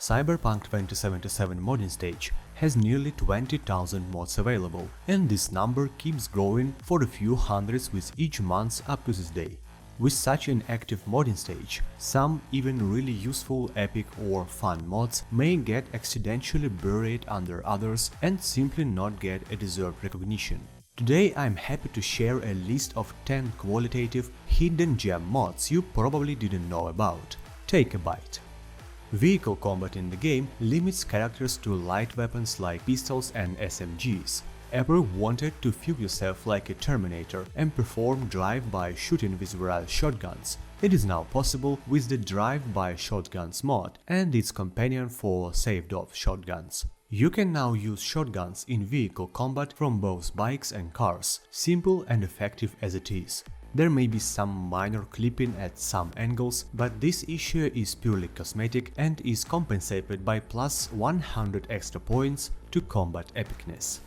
Cyberpunk 2077 modding stage has nearly 20,000 mods available, and this number keeps growing for a few hundreds with each month up to this day. With such an active modding stage, some even really useful, epic or fun mods may get accidentally buried under others and simply not get a deserved recognition. Today I'm happy to share a list of 10 qualitative hidden gem mods you probably didn't know about. Take a bite. Vehicle combat in the game limits characters to light weapons like pistols and SMGs. Ever wanted to feel yourself like a Terminator and perform drive-by shooting with virile shotguns? It is now possible with the Drive-by Shotguns mod and its companion for saved-off shotguns. You can now use shotguns in vehicle combat from both bikes and cars, simple and effective as it is. There may be some minor clipping at some angles, but this issue is purely cosmetic and is compensated by plus 100 extra points to combat epicness.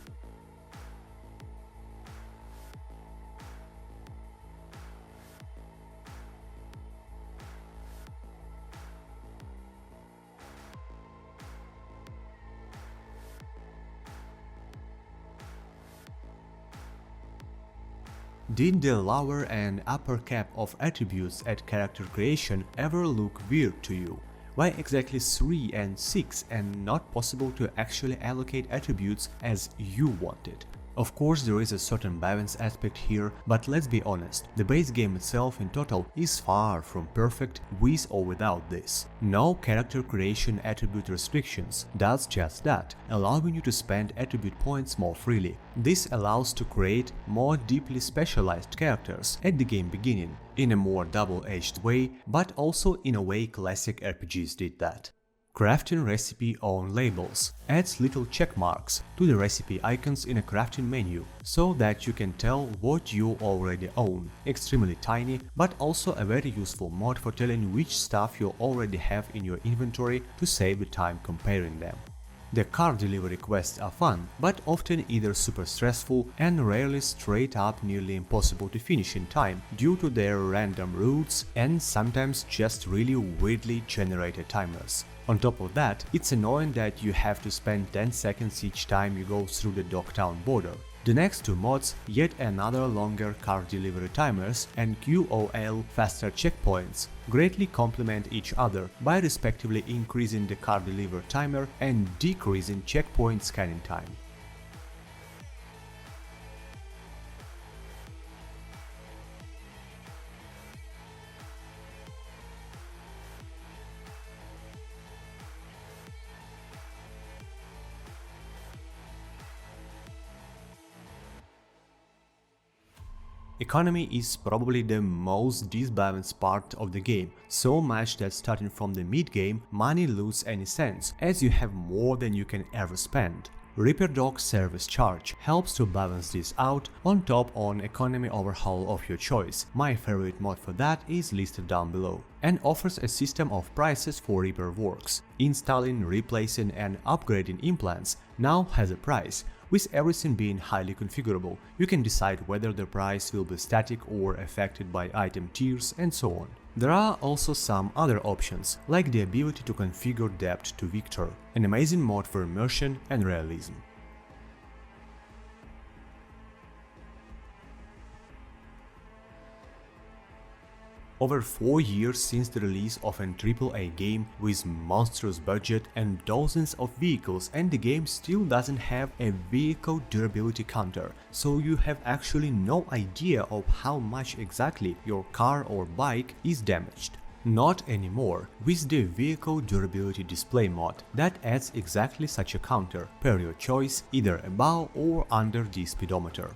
Did the lower and upper cap of attributes at character creation ever look weird to you? Why exactly 3 and 6 and not possible to actually allocate attributes as you wanted? Of course there is a certain balance aspect here, but let's be honest, the base game itself in total is far from perfect with or without this. No character creation attribute restrictions does just that, allowing you to spend attribute points more freely. This allows to create more deeply specialized characters at the game beginning, in a more double-edged way, but also in a way classic RPGs did that. Crafting recipe on labels adds little check marks to the recipe icons in a crafting menu so that you can tell what you already own. Extremely tiny, but also a very useful mod for telling which stuff you already have in your inventory to save the time comparing them. The car delivery quests are fun, but often either super stressful and rarely straight up nearly impossible to finish in time due to their random routes and sometimes just really weirdly generated timers. On top of that, it's annoying that you have to spend 10 seconds each time you go through the Dogtown border. The next two mods, yet another longer car delivery timers and QOL faster checkpoints, greatly complement each other by respectively increasing the car delivery timer and decreasing checkpoint scanning time. Economy is probably the most disbalanced part of the game, so much that starting from the mid-game, money loses any sense, as you have more than you can ever spend. Ripperdoc service charge helps to balance this out on top on economy overhaul of your choice. My favorite mod for that is listed down below, and offers a system of prices for repair works. Installing, replacing and upgrading implants now has a price. With everything being highly configurable, you can decide whether the price will be static or affected by item tiers and so on. There are also some other options, like the ability to configure depth to Victor, an amazing mod for immersion and realism. Over 4 years since the release of an AAA game with monstrous budget and dozens of vehicles, and the game still doesn't have a vehicle durability counter, so you have actually no idea of how much exactly your car or bike is damaged. Not anymore, with the Vehicle Durability Display mod that adds exactly such a counter, per your choice, either above or under the speedometer.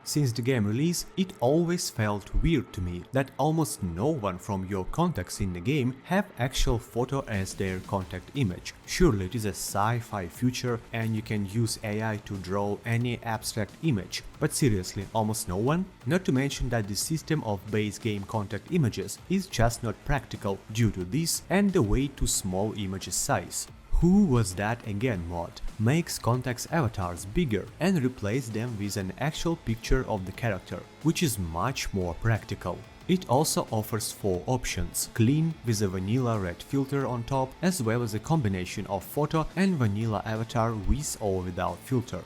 Since the game release, it always felt weird to me that almost no one from your contacts in the game have actual photo as their contact image. Surely it is a sci-fi future and you can use AI to draw any abstract image, but seriously, almost no one? Not to mention that the system of base game contact images is just not practical due to this and the way too small image size. Who Was That Again mod makes context avatars bigger and replace them with an actual picture of the character, which is much more practical. It also offers 4 options: clean with a vanilla red filter on top, as well as a combination of photo and vanilla avatar with or without filter.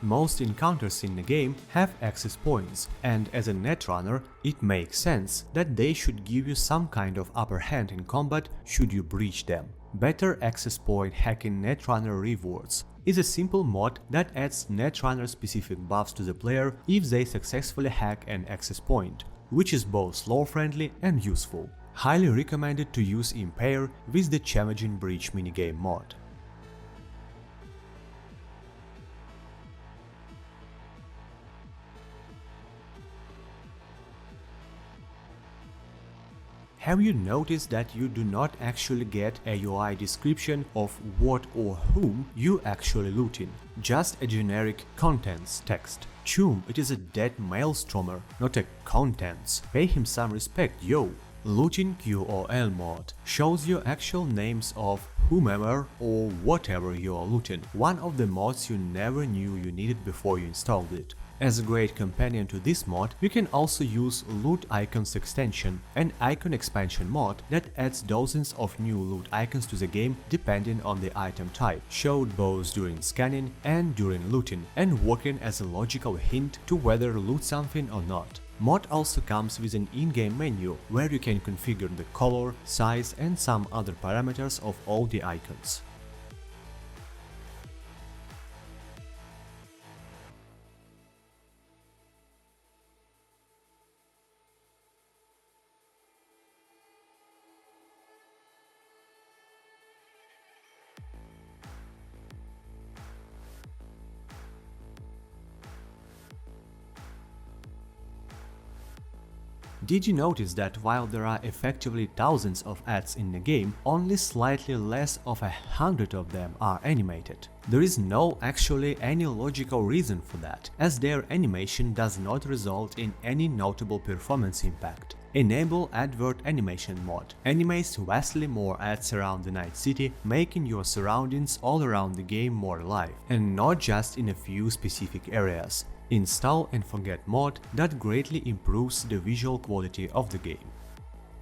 Most encounters in the game have access points, and as a netrunner, it makes sense that they should give you some kind of upper hand in combat should you breach them. Better Access Point Hacking Netrunner Rewards is a simple mod that adds netrunner specific buffs to the player if they successfully hack an access point, which is both lore friendly and useful. Highly recommended to use in pair with the Challenging Breach minigame mod. Have you noticed that you do not actually get a UI description of what or whom you actually looting? Just a generic contents text. Chum, it is a dead maelstromer, not a contents. Pay him some respect, yo! LootingQ or L mod shows you actual names of whomever or whatever you are looting, one of the mods you never knew you needed before you installed it. As a great companion to this mod, you can also use Loot Icons extension, an icon expansion mod that adds dozens of new loot icons to the game depending on the item type, showed both during scanning and during looting, and working as a logical hint to whether loot something or not. Mod also comes with an in-game menu where you can configure the color, size and some other parameters of all the icons. Did you notice that while there are effectively thousands of ads in the game, only slightly less of 100 of them are animated? There is no actually any logical reason for that, as their animation does not result in any notable performance impact. Enable Advert animation mod animates vastly more ads around the night city, making your surroundings all around the game more alive, and not just in a few specific areas. Install and forget mod that greatly improves the visual quality of the game.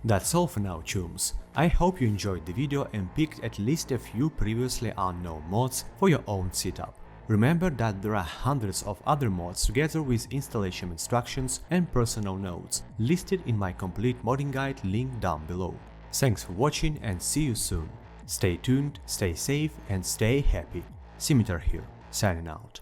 That's all for now, chums. I hope you enjoyed the video and picked at least a few previously unknown mods for your own setup. Remember that there are hundreds of other mods together with installation instructions and personal notes listed in my complete modding guide linked down below. Thanks for watching and see you soon. Stay tuned, stay safe and stay happy. Scimitar here, signing out.